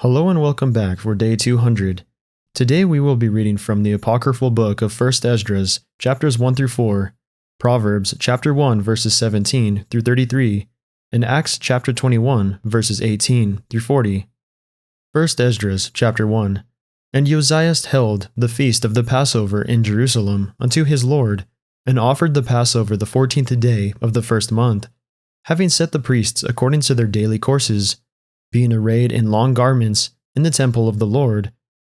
Hello and welcome back for day 200. Today we will be reading from the Apocryphal book of 1 Esdras, chapters 1 through 4, Proverbs chapter 1 verses 17 through 33, and Acts chapter 21 verses 18 through 40. 1 Esdras chapter 1. And Josias held the feast of the Passover in Jerusalem unto his Lord, and offered the Passover the 14th day of the first month, having set the priests according to their daily courses, being arrayed in long garments, in the temple of the Lord.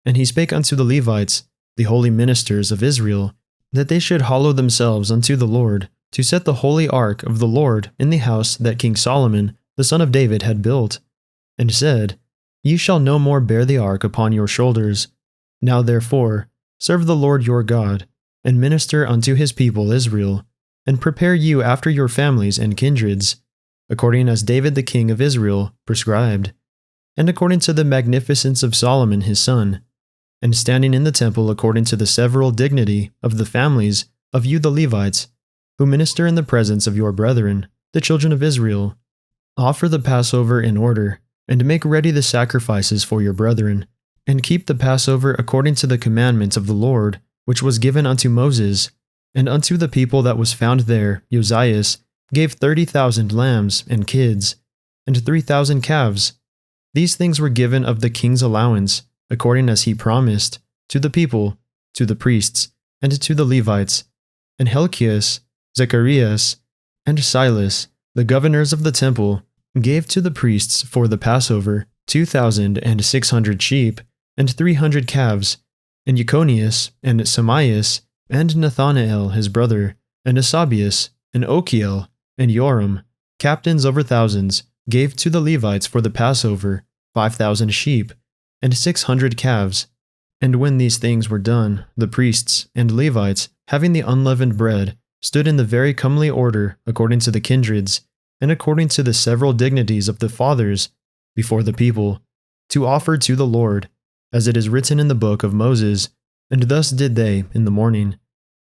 And he spake unto the Levites, the holy ministers of Israel, that they should hallow themselves unto the Lord, to set the holy ark of the Lord in the house that King Solomon, the son of David, had built, and said, Ye shall no more bear the ark upon your shoulders. Now therefore, serve the Lord your God, and minister unto his people Israel, and prepare you after your families and kindreds, according as David the king of Israel prescribed, and according to the magnificence of Solomon his son, and standing in the temple according to the several dignity of the families of you the Levites, who minister in the presence of your brethren, the children of Israel. Offer the Passover in order, and make ready the sacrifices for your brethren, and keep the Passover according to the commandment of the Lord, which was given unto Moses, and unto the people that was found there Josias gave 30,000 lambs and kids, and 3,000 calves. These things were given of the king's allowance, according as he promised, to the people, to the priests, and to the Levites. And Hilkias, Zecharias, and Silas, the governors of the temple, gave to the priests for the Passover 2,600 sheep, and 300 calves. And Jechonias, and Samias, and Nathanael his brother, and Asabias, and Ochiel, and Joram, captains over thousands, gave to the Levites for the Passover 5,000 sheep, and 600 calves. And when these things were done, the priests and Levites, having the unleavened bread, stood in the very comely order, according to the kindreds, and according to the several dignities of the fathers, before the people, to offer to the Lord, as it is written in the book of Moses. And thus did they in the morning.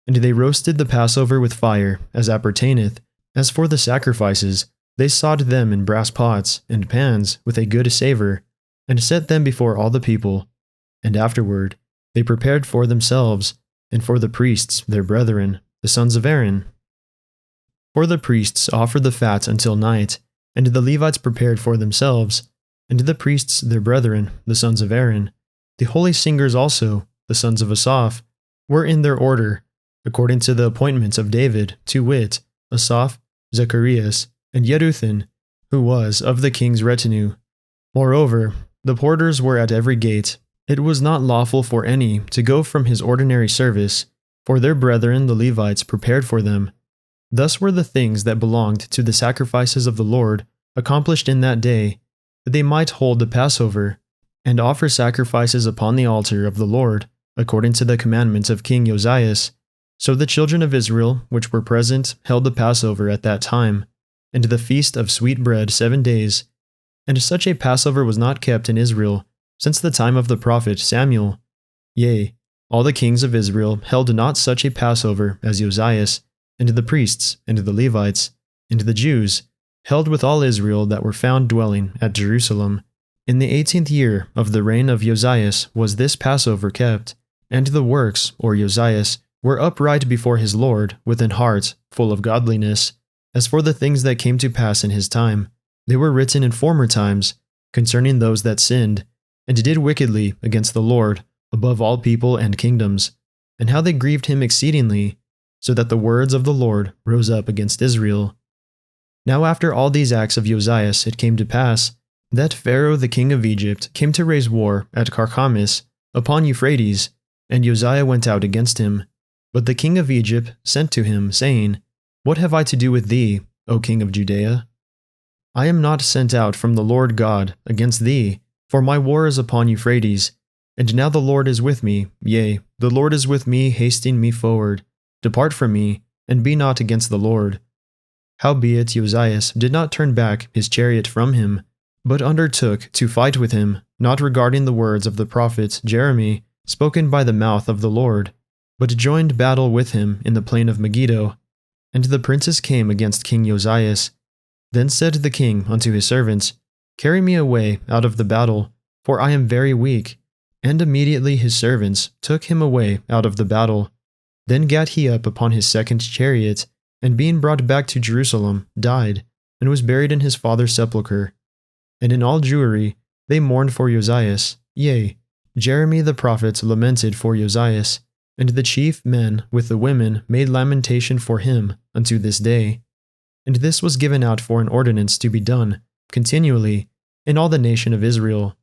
And they roasted the Passover with fire, as appertaineth. As for the sacrifices, they sawed them in brass pots and pans with a good savour, and set them before all the people. And afterward they prepared for themselves, and for the priests their brethren, the sons of Aaron. For the priests offered the fat until night, and the Levites prepared for themselves, and the priests their brethren, the sons of Aaron. The holy singers also, the sons of Asaph, were in their order, according to the appointments of David, to wit, Asaph, Zecharias, and Jeduthun, who was of the king's retinue. Moreover, the porters were at every gate. It was not lawful for any to go from his ordinary service, for their brethren the Levites prepared for them. Thus were the things that belonged to the sacrifices of the Lord accomplished in that day, that they might hold the Passover, and offer sacrifices upon the altar of the Lord, according to the commandments of King Josias. So the children of Israel, which were present, held the Passover at that time, and the feast of sweet bread 7 days. And such a Passover was not kept in Israel, since the time of the prophet Samuel. Yea, all the kings of Israel held not such a Passover as Josias, and the priests, and the Levites, and the Jews, held with all Israel that were found dwelling at Jerusalem. In the 18th year of the reign of Josias was this Passover kept, and the works, or Josias, were upright before his Lord, with an heart full of godliness. As for the things that came to pass in his time, they were written in former times, concerning those that sinned, and did wickedly against the Lord, above all people and kingdoms, and how they grieved him exceedingly, so that the words of the Lord rose up against Israel. Now after all these acts of Josias it came to pass, that Pharaoh the king of Egypt came to raise war at Carchemish upon Euphrates, and Josiah went out against him. But the king of Egypt sent to him, saying, What have I to do with thee, O king of Judea? I am not sent out from the Lord God against thee, for my war is upon Euphrates. And now the Lord is with me, yea, the Lord is with me, hasting me forward. Depart from me, and be not against the Lord. Howbeit Josias did not turn back his chariot from him, but undertook to fight with him, not regarding the words of the prophet Jeremy, spoken by the mouth of the Lord, but joined battle with him in the plain of Megiddo. And the princes came against King Josias. Then said the king unto his servants, Carry me away out of the battle, for I am very weak. And immediately his servants took him away out of the battle. Then gat he up upon his second chariot, and being brought back to Jerusalem, died, and was buried in his father's sepulchre. And in all Jewry they mourned for Josias, yea, Jeremy the prophet lamented for Josias, and the chief men with the women made lamentation for him unto this day. And this was given out for an ordinance to be done continually in all the nation of Israel.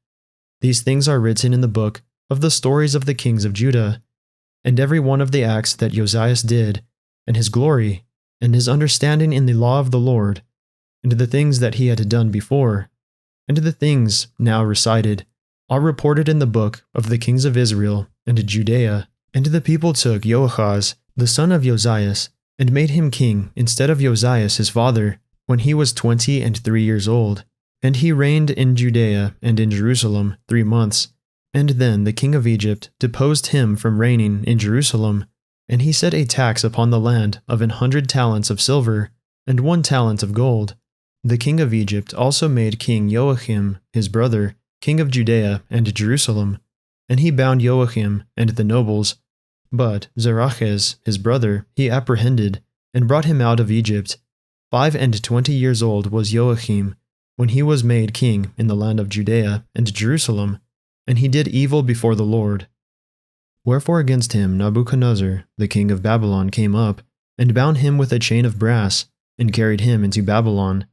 These things are written in the book of the stories of the kings of Judah, and every one of the acts that Josias did, and his glory, and his understanding in the law of the Lord, and the things that he had done before, and the things now recited, are reported in the book of the kings of Israel and Judea. And the people took Joachaz, the son of Josias, and made him king instead of Josias his father, when he was 23 years old. And he reigned in Judea and in Jerusalem 3 months. And then the king of Egypt deposed him from reigning in Jerusalem, and he set a tax upon the land of 100 talents of silver, and 1 talent of gold. The king of Egypt also made King Joachim, his brother, king of Judea and Jerusalem, and he bound Joachim and the nobles. But Zerachas, his brother, he apprehended, and brought him out of Egypt. 25 years old was Joachim, when he was made king in the land of Judea and Jerusalem, and he did evil before the Lord. Wherefore against him Nebuchadnezzar, the king of Babylon, came up, and bound him with a chain of brass, and carried him into Babylon.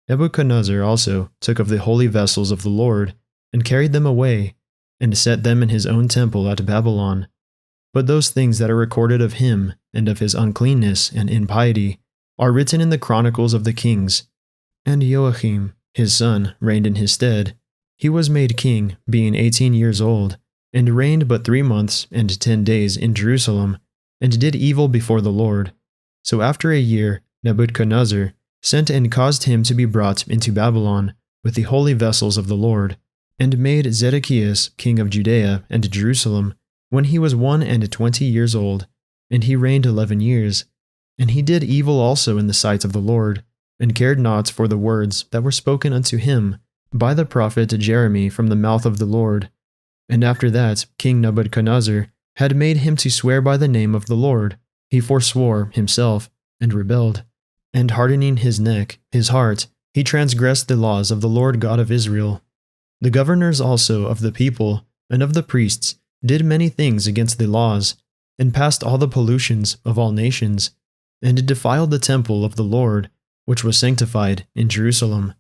Nebuchadnezzar also took of the holy vessels of the Lord, and carried them away, and set them in his own temple at Babylon. But those things that are recorded of him, and of his uncleanness and impiety, are written in the chronicles of the kings. And Joachim, his son, reigned in his stead. He was made king, being 18 years old, and reigned but 3 months and 10 days in Jerusalem, and did evil before the Lord. So after a year, Nebuchadnezzar sent and caused him to be brought into Babylon with the holy vessels of the Lord, and made Zedekias king of Judea and Jerusalem, when he was 21 years old, and he reigned 11 years. And he did evil also in the sight of the Lord, and cared not for the words that were spoken unto him by the prophet Jeremy from the mouth of the Lord. And after that King Nebuchadnezzar had made him to swear by the name of the Lord, he forswore himself, and rebelled. And hardening his neck, his heart, he transgressed the laws of the Lord God of Israel. The governors also of the people and of the priests did many things against the laws, and passed all the pollutions of all nations, and defiled the temple of the Lord, which was sanctified in Jerusalem.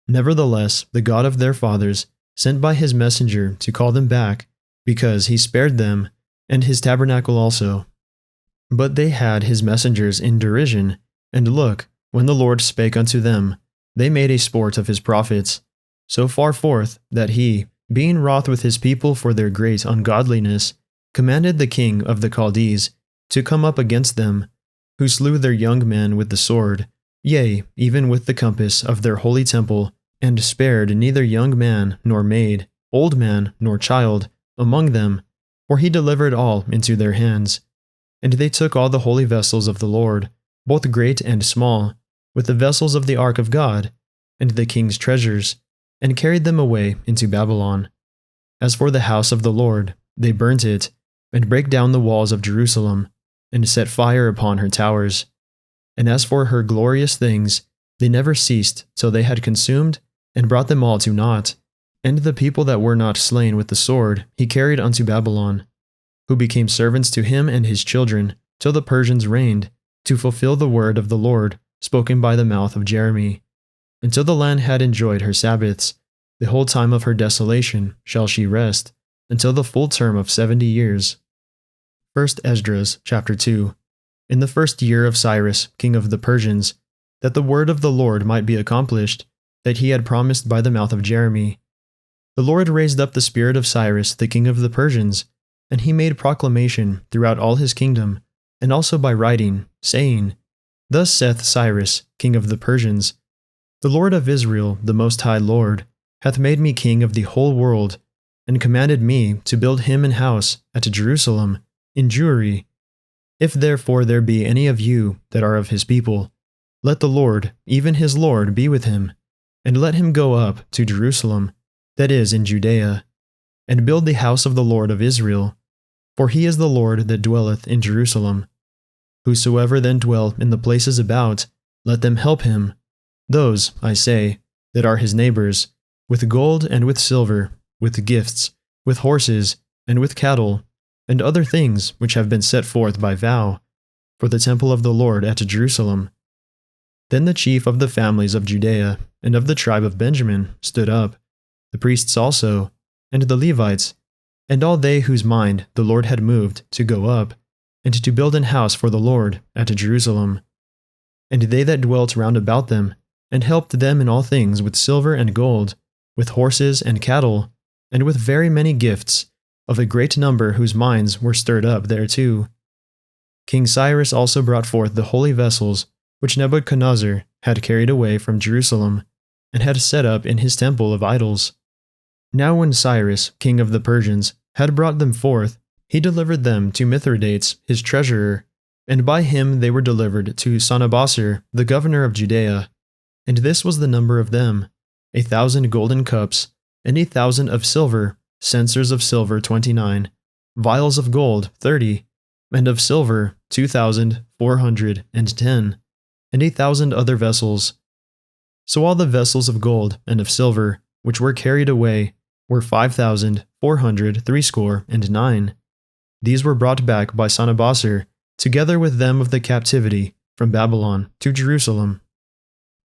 Nevertheless, the God of their fathers sent by his messenger to call them back, because he spared them, and his tabernacle also. But they had his messengers in derision, and look, when the Lord spake unto them, they made a sport of his prophets, so far forth that he, being wroth with his people for their great ungodliness, commanded the king of the Chaldees to come up against them, who slew their young men with the sword, yea, even with the compass of their holy temple, and spared neither young man nor maid, old man nor child, among them, for he delivered all into their hands. And they took all the holy vessels of the Lord, both great and small, with the vessels of the ark of God, and the king's treasures, and carried them away into Babylon. As for the house of the Lord, they burnt it, and brake down the walls of Jerusalem, and set fire upon her towers. And as for her glorious things, they never ceased till they had consumed and brought them all to naught. And the people that were not slain with the sword he carried unto Babylon, who became servants to him and his children, till the Persians reigned, to fulfill the word of the Lord spoken by the mouth of Jeremy. Until the land had enjoyed her Sabbaths, the whole time of her desolation shall she rest, until the full term of 70 years. 1 Esdras chapter 2. In the first year of Cyrus, king of the Persians, that the word of the Lord might be accomplished, that he had promised by the mouth of Jeremy, the Lord raised up the spirit of Cyrus, the king of the Persians, and he made proclamation throughout all his kingdom, and also by writing, saying, Thus saith Cyrus, king of the Persians, The Lord of Israel, the Most High Lord, hath made me king of the whole world, and commanded me to build him an house at Jerusalem, in Jewry. If therefore there be any of you that are of his people, let the Lord, even his Lord, be with him, and let him go up to Jerusalem, that is in Judea, and build the house of the Lord of Israel. For he is the Lord that dwelleth in Jerusalem. Whosoever then dwell in the places about, let them help him, those, I say, that are his neighbors, with gold and with silver, with gifts, with horses, and with cattle, and other things which have been set forth by vow, for the temple of the Lord at Jerusalem. Then the chief of the families of Judea and of the tribe of Benjamin stood up, the priests also, and the Levites, and all they whose mind the Lord had moved to go up, and to build an house for the Lord at Jerusalem. And they that dwelt round about them, and helped them in all things with silver and gold, with horses and cattle, and with very many gifts, of a great number whose minds were stirred up thereto. King Cyrus also brought forth the holy vessels which Nebuchadnezzar had carried away from Jerusalem, and had set up in his temple of idols. Now when Cyrus, king of the Persians, had brought them forth, he delivered them to Mithridates his treasurer, and by him they were delivered to Sanabassar the governor of Judea. And this was the number of them, 1,000 golden cups, and 1,000 of silver, censers of silver 29, vials of gold 30, and of silver 2,410, and 1,000 other vessels. So all the vessels of gold and of silver, which were carried away, were 5,469. These were brought back by Sanabassar, together with them of the captivity, from Babylon to Jerusalem.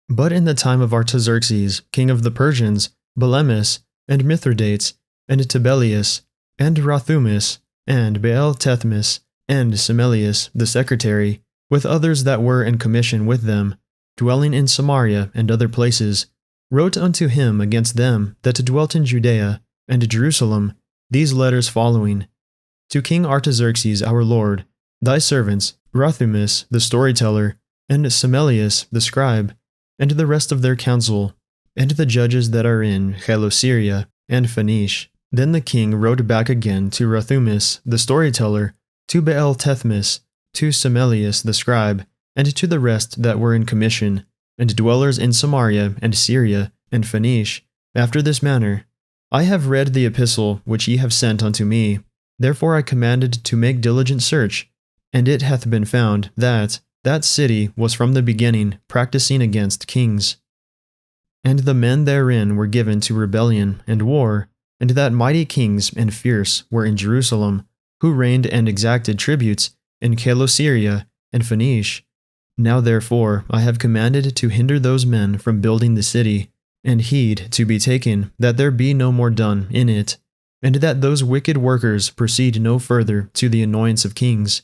But in the time of Artaxerxes, king of the Persians, Belemis, and Mithridates, and Tibelius, and Rathumis, and Baal-Tethmis, and Semelius the secretary, with others that were in commission with them, dwelling in Samaria and other places, wrote unto him against them that dwelt in Judea and Jerusalem these letters following: To King Artaxerxes our Lord, thy servants, Rathumis the storyteller, and Semelius the scribe, and the rest of their council, and the judges that are in Chelossyria and Phoenice. Then the king wrote back again to Rathumis the storyteller, to Baal-Tethmis, to Semelius the scribe, and to the rest that were in commission, and dwellers in Samaria and Syria and Phoenice, after this manner: I have read the epistle which ye have sent unto me, therefore I commanded to make diligent search, and it hath been found that that city was from the beginning practicing against kings. And the men therein were given to rebellion and war, and that mighty kings and fierce were in Jerusalem, who reigned and exacted tributes in Chelossyria and Phoenice. Now therefore I have commanded to hinder those men from building the city, and heed to be taken that there be no more done in it, and that those wicked workers proceed no further to the annoyance of kings.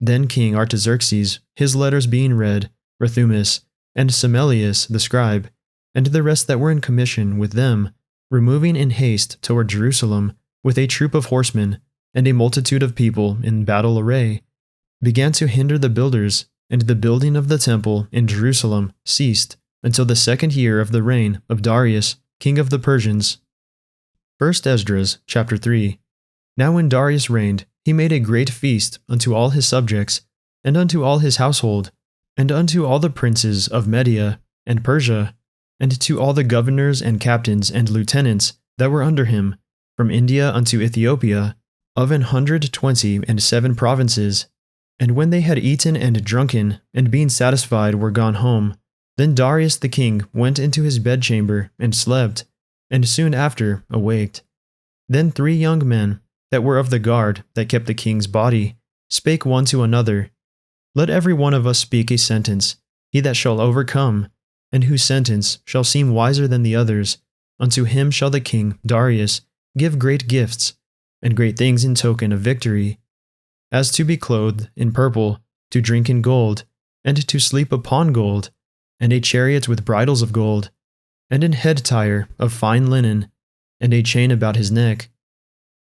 Then King Artaxerxes, his letters being read, Rathumis, and Semelius the scribe, and the rest that were in commission with them, removing in haste toward Jerusalem, with a troop of horsemen, and a multitude of people in battle array, began to hinder the builders, and the building of the temple in Jerusalem ceased until the 2nd year of the reign of Darius, king of the Persians. 1 Esdras chapter 3. Now when Darius reigned, he made a great feast unto all his subjects, and unto all his household, and unto all the princes of Media and Persia, and to all the governors and captains and lieutenants that were under him, from India unto Ethiopia, of 127 provinces. And when they had eaten and drunken, and being satisfied were gone home, then Darius the king went into his bedchamber and slept, and soon after awaked. Then 3 young men, that were of the guard that kept the king's body, spake one to another, Let every one of us speak a sentence, he that shall overcome, and whose sentence shall seem wiser than the others, unto him shall the king Darius give great gifts, and great things in token of victory, as to be clothed in purple, to drink in gold, and to sleep upon gold, and a chariot with bridles of gold, and an head tire of fine linen, and a chain about his neck.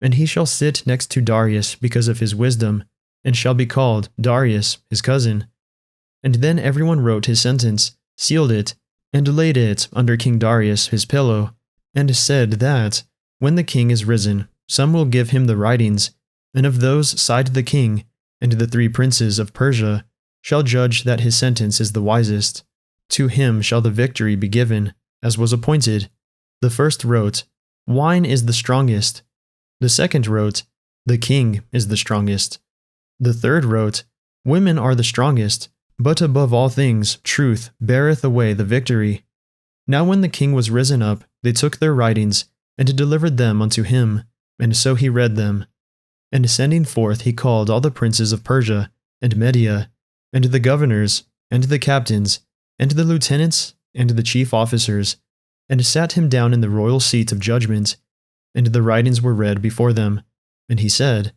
And he shall sit next to Darius because of his wisdom, and shall be called Darius his cousin. And then everyone wrote his sentence, sealed it, and laid it under King Darius his pillow, and said that, when the king is risen, some will give him the writings, and of those side the king, and the 3 princes of Persia, shall judge that his sentence is the wisest. To him shall the victory be given, as was appointed. The first wrote, Wine is the strongest. The second wrote, "The king is the strongest." The third wrote, "Women are the strongest, but above all things truth beareth away the victory." Now when the king was risen up, they took their writings, and delivered them unto him, and so he read them. And sending forth he called all the princes of Persia, and Media, and the governors, and the captains, and the lieutenants, and the chief officers, and sat him down in the royal seat of judgment, and the writings were read before them. And he said,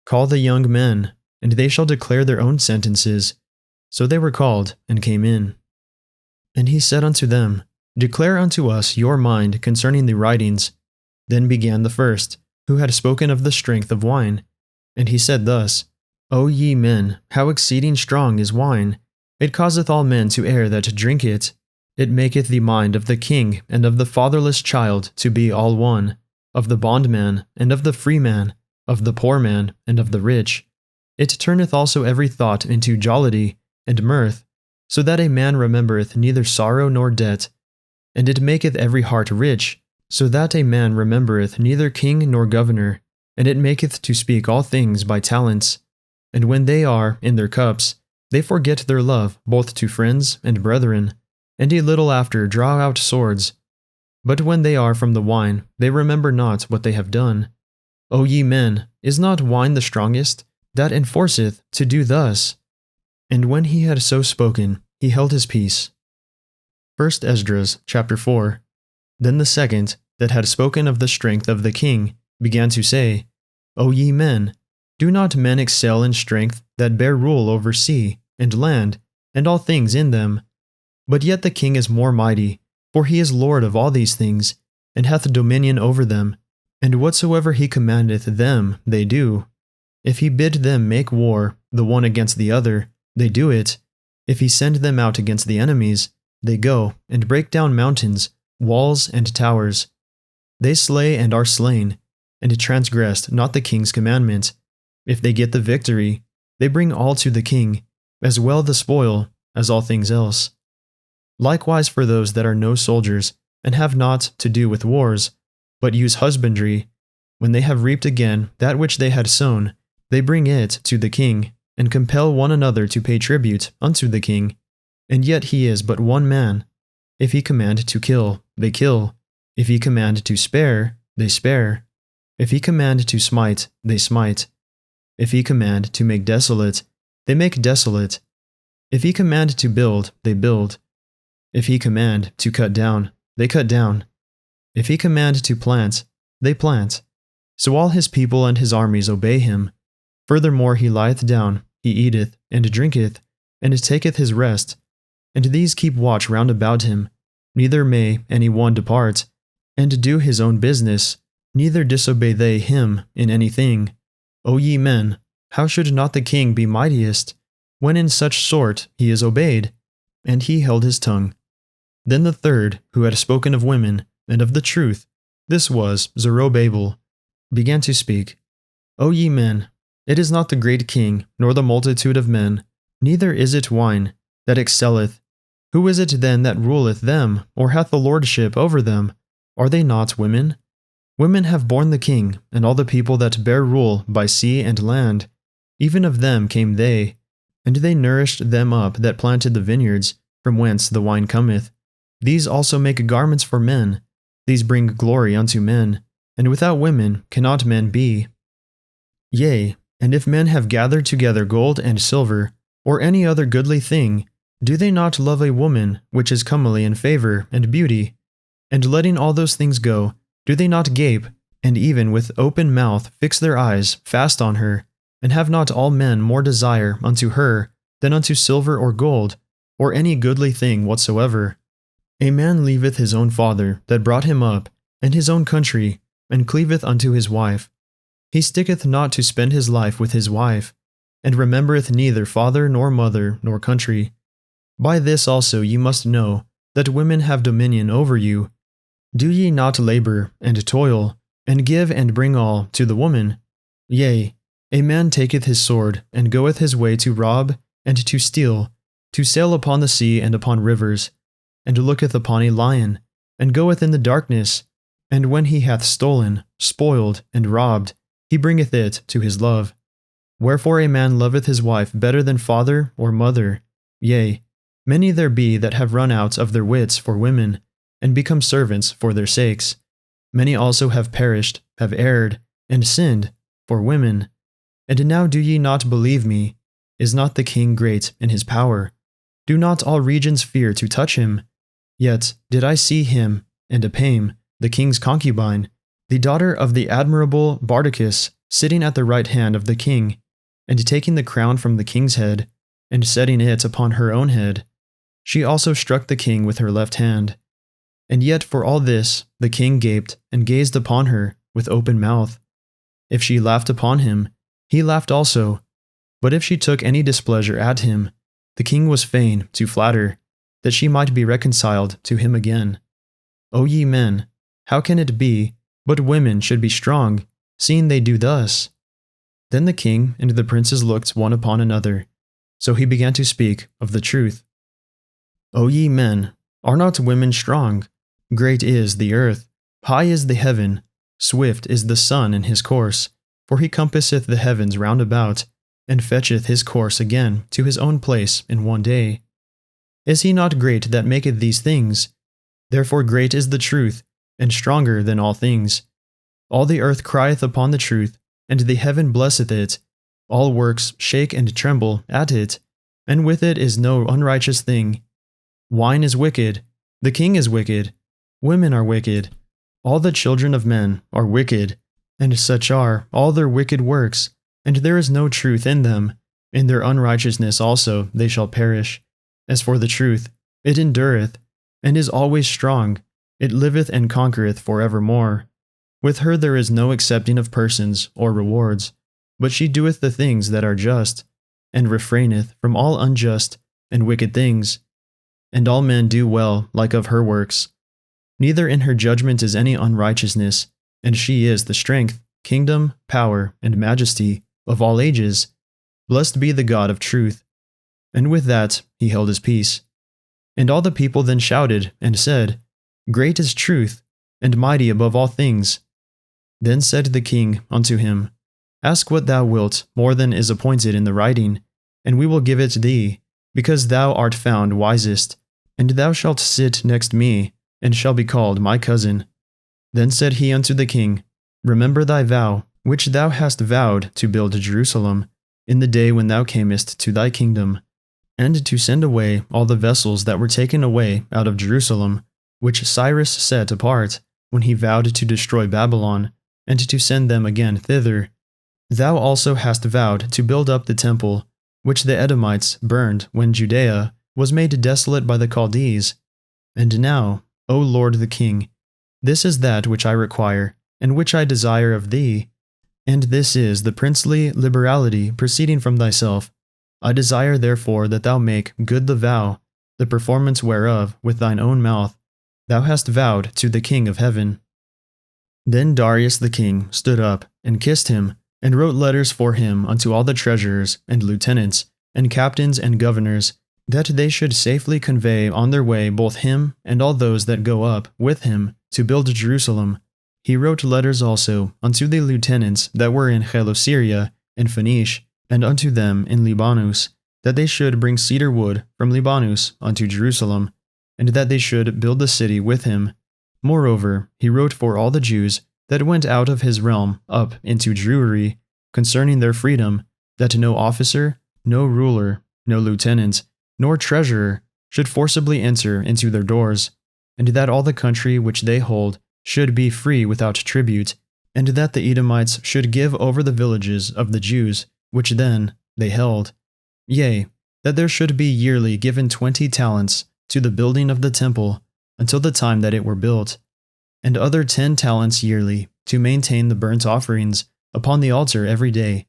"Call the young men, and they shall declare their own sentences." So they were called, and came in. And he said unto them, "Declare unto us your mind concerning the writings." Then began the first, who had spoken of the strength of wine. And he said thus, "O ye men, how exceeding strong is wine! It causeth all men to err that drink it. It maketh the mind of the king and of the fatherless child to be all one, of the bondman and of the freeman, of the poor man and of the rich. It turneth also every thought into jollity and mirth, so that a man remembereth neither sorrow nor debt. And it maketh every heart rich, so that a man remembereth neither king nor governor, and it maketh to speak all things by talents. And when they are in their cups, they forget their love both to friends and brethren, and a little after draw out swords. But when they are from the wine, they remember not what they have done. O ye men, is not wine the strongest, that enforceth to do thus?" And when he had so spoken, he held his peace. 1 Esdras chapter 4. Then the second, that had spoken of the strength of the king, began to say, "O ye men, do not men excel in strength that bear rule over sea, and land, and all things in them? But yet the king is more mighty, for he is Lord of all these things, and hath dominion over them, and whatsoever he commandeth them they do. If he bid them make war, the one against the other, they do it. If he send them out against the enemies, they go and break down mountains, walls, and towers. They slay and are slain, and transgressed not the king's commandment. If they get the victory, they bring all to the king, as well the spoil as all things else. Likewise for those that are no soldiers, and have not to do with wars, but use husbandry, when they have reaped again that which they had sown, they bring it to the king, and compel one another to pay tribute unto the king. And yet he is but one man. If he command to kill, they kill. If he command to spare, they spare. If he command to smite, they smite. If he command to make desolate, they make desolate. If he command to build, they build. If he command to cut down, they cut down. If he command to plant, they plant. So all his people and his armies obey him. Furthermore he lieth down, he eateth, and drinketh, and taketh his rest. And these keep watch round about him. Neither may any one depart, and do his own business, neither disobey they him in anything. O ye men, how should not the king be mightiest, when in such sort he is obeyed? And he held his tongue. Then the third, who had spoken of women, and of the truth, this was Zerubbabel, began to speak. O ye men, it is not the great king, nor the multitude of men, neither is it wine, that excelleth. Who is it then that ruleth them, or hath the lordship over them? Are they not women? Women have borne the king, and all the people that bear rule by sea and land. Even of them came they, and they nourished them up that planted the vineyards, from whence the wine cometh. These also make garments for men. These bring glory unto men, and without women cannot men be. Yea, and if men have gathered together gold and silver, or any other goodly thing, do they not love a woman which is comely in favor and beauty? And letting all those things go, do they not gape, and even with open mouth fix their eyes fast on her? And have not all men more desire unto her than unto silver or gold, or any goodly thing whatsoever? A man leaveth his own father that brought him up, and his own country, and cleaveth unto his wife. He sticketh not to spend his life with his wife, and remembereth neither father nor mother nor country. By this also ye must know that women have dominion over you. Do ye not labor and toil, and give and bring all to the woman? Yea, a man taketh his sword, and goeth his way to rob and to steal, to sail upon the sea and upon rivers, and looketh upon a lion, and goeth in the darkness, And when he hath stolen, spoiled, and robbed, he bringeth it to his love. Wherefore a man loveth his wife better than father or mother. Yea, many there be that have run out of their wits for women, and become servants for their sakes. Many also have perished, have erred, and sinned, for women. And now do ye not believe me? Is not the king great in his power? Do not all regions fear to touch him? Yet did I see him, and Apame, the king's concubine, the daughter of the admirable Bardachus, sitting at the right hand of the king, and taking the crown from the king's head, and setting it upon her own head. She also struck the king with her left hand. And yet for all this the king gaped and gazed upon her with open mouth. If she laughed upon him, he laughed also. But if she took any displeasure at him, the king was fain to flatter, that she might be reconciled to him again. O ye men, how can it be but women should be strong, seeing they do thus? Then the king and the princes looked one upon another. So he began to speak of the truth. O ye men, are not women strong? Great is the earth, high is the heaven, swift is the sun in his course, for he compasseth the heavens round about, and fetcheth his course again to his own place in one day. Is he not great that maketh these things? Therefore great is the truth, and stronger than all things. All the earth crieth upon the truth, and the heaven blesseth it. All works shake and tremble at it, and with it is no unrighteous thing. Wine is wicked, the king is wicked, women are wicked, all the children of men are wicked, and such are all their wicked works, and there is no truth in them. In their unrighteousness also they shall perish. As for the truth, it endureth, and is always strong, it liveth and conquereth for evermore. With her there is no accepting of persons or rewards, but she doeth the things that are just, and refraineth from all unjust and wicked things. And all men do well like of her works. Neither in her judgment is any unrighteousness, and she is the strength, kingdom, power, and majesty of all ages. Blessed be the God of truth. And with that he held his peace. And all the people then shouted and said, Great is truth, and mighty above all things. Then said the king unto him, Ask what thou wilt more than is appointed in the writing, and we will give it thee, because thou art found wisest, and thou shalt sit next me, and shall be called my cousin. Then said he unto the king, Remember thy vow, which thou hast vowed to build Jerusalem, in the day when thou camest to thy kingdom, and to send away all the vessels that were taken away out of Jerusalem, which Cyrus set apart, when he vowed to destroy Babylon, and to send them again thither. Thou also hast vowed to build up the temple, which the Edomites burned when Judea was made desolate by the Chaldees. And now, O Lord the King, this is that which I require, and which I desire of thee, and this is the princely liberality proceeding from thyself. I desire therefore that thou make good the vow, the performance whereof with thine own mouth thou hast vowed to the King of heaven. Then Darius the king stood up, and kissed him, and wrote letters for him unto all the treasurers, and lieutenants, and captains, and governors, that they should safely convey on their way both him and all those that go up with him to build Jerusalem. He wrote letters also unto the lieutenants that were in Chelossyria and Phoenicia, and unto them in Libanus, that they should bring cedar wood from Libanus unto Jerusalem, and that they should build the city with him. Moreover, he wrote for all the Jews that went out of his realm up into Jewry, concerning their freedom, that no officer, no ruler, no lieutenant, nor treasurer should forcibly enter into their doors, and that all the country which they hold should be free without tribute, and that the Edomites should give over the villages of the Jews, which then they held. Yea, that there should be yearly given 20 talents to the building of the temple, until the time that it were built, and other 10 talents yearly to maintain the burnt offerings upon the altar every day,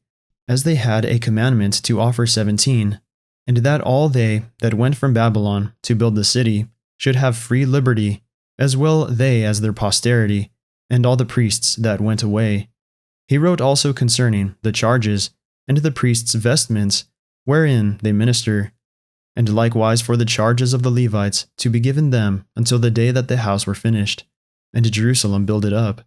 as they had a commandment to offer 17, and that all they that went from Babylon to build the city should have free liberty, as well they as their posterity, and all the priests that went away. He wrote also concerning the charges, and the priests' vestments, wherein they minister, and likewise for the charges of the Levites to be given them until the day that the house were finished. and Jerusalem builded up.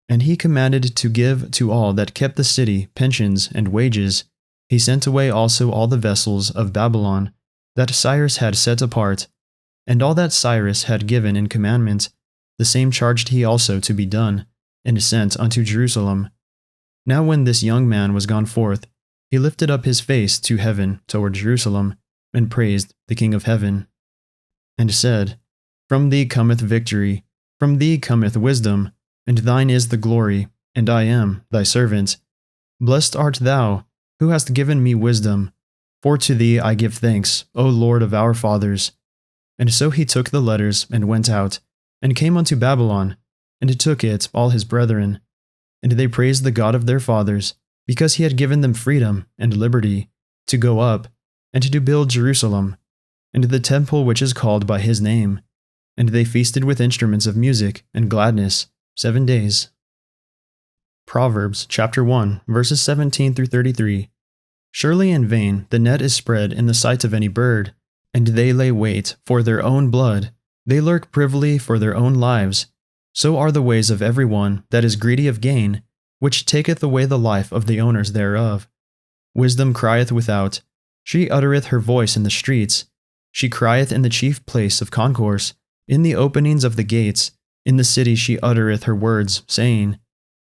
And he commanded to give to all that kept the city pensions and wages. He sent away also all the vessels of Babylon that Cyrus had set apart, and all that Cyrus had given in commandment, the same charged he also to be done, and sent unto Jerusalem. Now when this young man was gone forth, he lifted up his face to heaven toward Jerusalem, and praised the King of heaven, and said, From thee cometh victory, from thee cometh wisdom, and thine is the glory, and I am thy servant. Blessed art thou, who hast given me wisdom, for to thee I give thanks, O Lord of our fathers. And so he took the letters, and went out, and came unto Babylon, and took it all his brethren. And they praised the God of their fathers, because he had given them freedom and liberty, to go up, and to build Jerusalem, and the temple which is called by his name. And they feasted with instruments of music and gladness 7 days. Proverbs chapter 1, verses 17 through 33. Surely in vain the net is spread in the sight of any bird, and they lay wait for their own blood, they lurk privily for their own lives. So are the ways of every one that is greedy of gain, which taketh away the life of the owners thereof. Wisdom crieth without, she uttereth her voice in the streets, she crieth in the chief place of concourse, in the openings of the gates, in the city she uttereth her words, saying,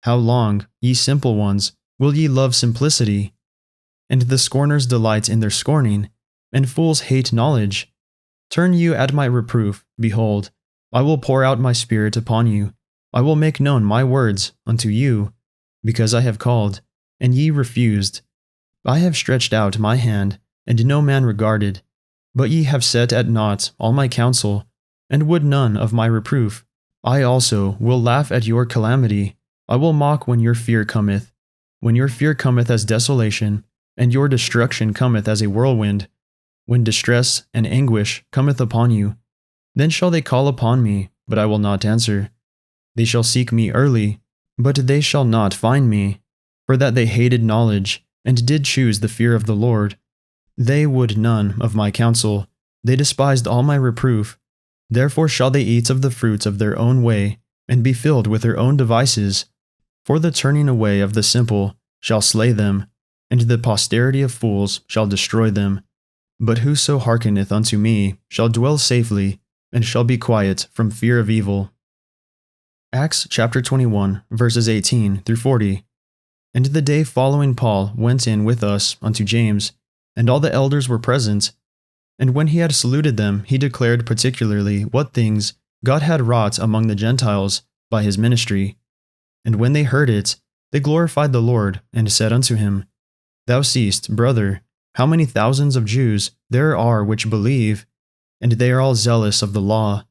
How long, ye simple ones, will ye love simplicity? And the scorners delight in their scorning, and fools hate knowledge. Turn you at my reproof, behold, I will pour out my spirit upon you, I will make known my words unto you, because I have called, and ye refused. I have stretched out my hand, and no man regarded, but ye have set at naught all my counsel, and would none of my reproof. I also will laugh at your calamity, I will mock when your fear cometh. When your fear cometh as desolation, and your destruction cometh as a whirlwind, when distress and anguish cometh upon you, then shall they call upon me, but I will not answer. They shall seek me early, but they shall not find me, for that they hated knowledge, and did choose the fear of the Lord. They would none of my counsel, they despised all my reproof. Therefore shall they eat of the fruits of their own way, and be filled with their own devices. For the turning away of the simple shall slay them, and the posterity of fools shall destroy them. But whoso hearkeneth unto me shall dwell safely, and shall be quiet from fear of evil. Acts chapter 21, verses 18 through 40. And the day following Paul went in with us unto James, and all the elders were present. And when he had saluted them, he declared particularly what things God had wrought among the Gentiles by his ministry. And when they heard it, they glorified the Lord, and said unto him, Thou seest, brother, how many thousands of Jews there are which believe, and they are all zealous of the law.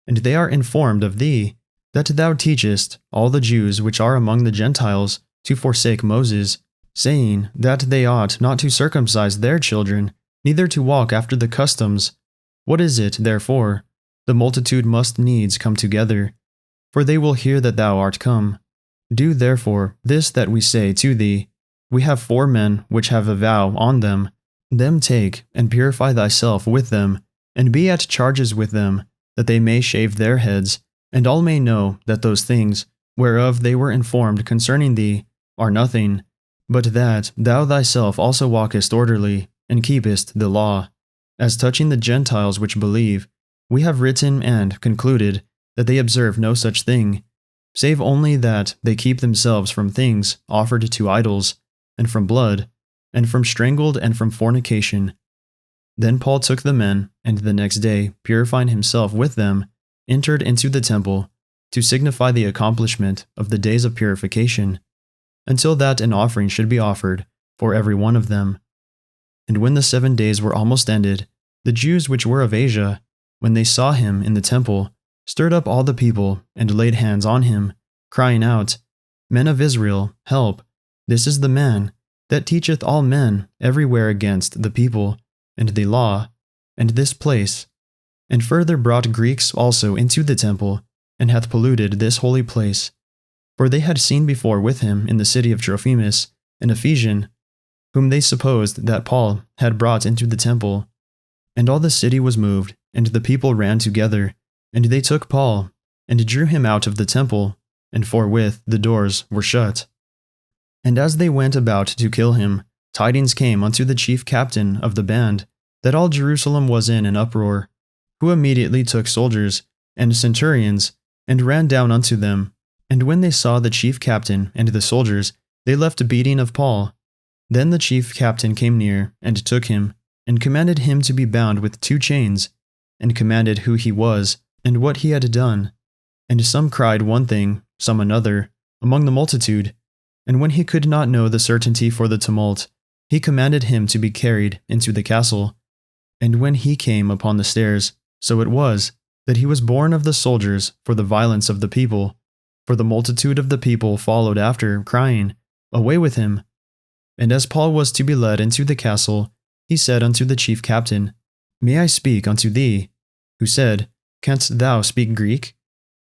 And they are informed of thee, that thou teachest all the Jews which are among the Gentiles to forsake Moses, saying that they ought not to circumcise their children, neither to walk after the customs. What is it, therefore? The multitude must needs come together, for they will hear that thou art come. Do therefore this that we say to thee. We have 4 men which have a vow on them. Them take, and purify thyself with them, and be at charges with them, that they may shave their heads, and all may know that those things, whereof they were informed concerning thee, are nothing, but that thou thyself also walkest orderly, and keepest the law. As touching the Gentiles which believe, we have written and concluded that they observe no such thing, save only that they keep themselves from things offered to idols, and from blood, and from strangled, and from fornication. Then Paul took the men, and the next day, purifying himself with them, entered into the temple, to signify the accomplishment of the days of purification, until that an offering should be offered for every one of them. And when the 7 days were almost ended, the Jews which were of Asia, when they saw him in the temple, stirred up all the people, and laid hands on him, crying out, Men of Israel, help! This is the man that teacheth all men everywhere against the people, and the law, and this place, and further brought Greeks also into the temple, and hath polluted this holy place. For they had seen before with him in the city of Trophimus, an Ephesian, whom they supposed that Paul had brought into the temple. And all the city was moved, and the people ran together, and they took Paul, and drew him out of the temple, and forthwith the doors were shut. And as they went about to kill him, tidings came unto the chief captain of the band, that all Jerusalem was in an uproar, who immediately took soldiers and centurions, and ran down unto them. And when they saw the chief captain and the soldiers, they left beating of Paul. Then the chief captain came near, and took him, and commanded him to be bound with 2 chains, and commanded who he was, and what he had done. And some cried one thing, some another, among the multitude. And when he could not know the certainty for the tumult, he commanded him to be carried into the castle. And when he came upon the stairs, so it was, that he was borne of the soldiers for the violence of the people. For the multitude of the people followed after, crying, Away with him! And as Paul was to be led into the castle, he said unto the chief captain, May I speak unto thee? Who said, Canst thou speak Greek?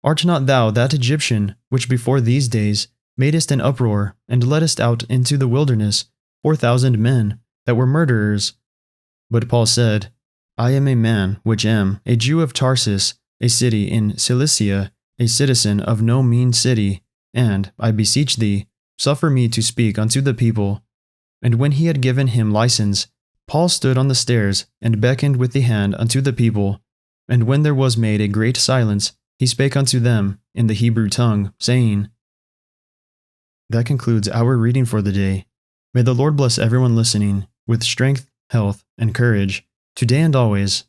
Art not thou that Egyptian, which before these days madest an uproar, and leddest out into the wilderness 4,000 men, that were murderers? But Paul said, I am a man which am a Jew of Tarsus, a city in Cilicia, a citizen of no mean city, and, I beseech thee, suffer me to speak unto the people. And when he had given him license, Paul stood on the stairs, and beckoned with the hand unto the people. And when there was made a great silence, he spake unto them in the Hebrew tongue, saying, That concludes our reading for the day. May the Lord bless everyone listening with strength, health, and courage, today and always.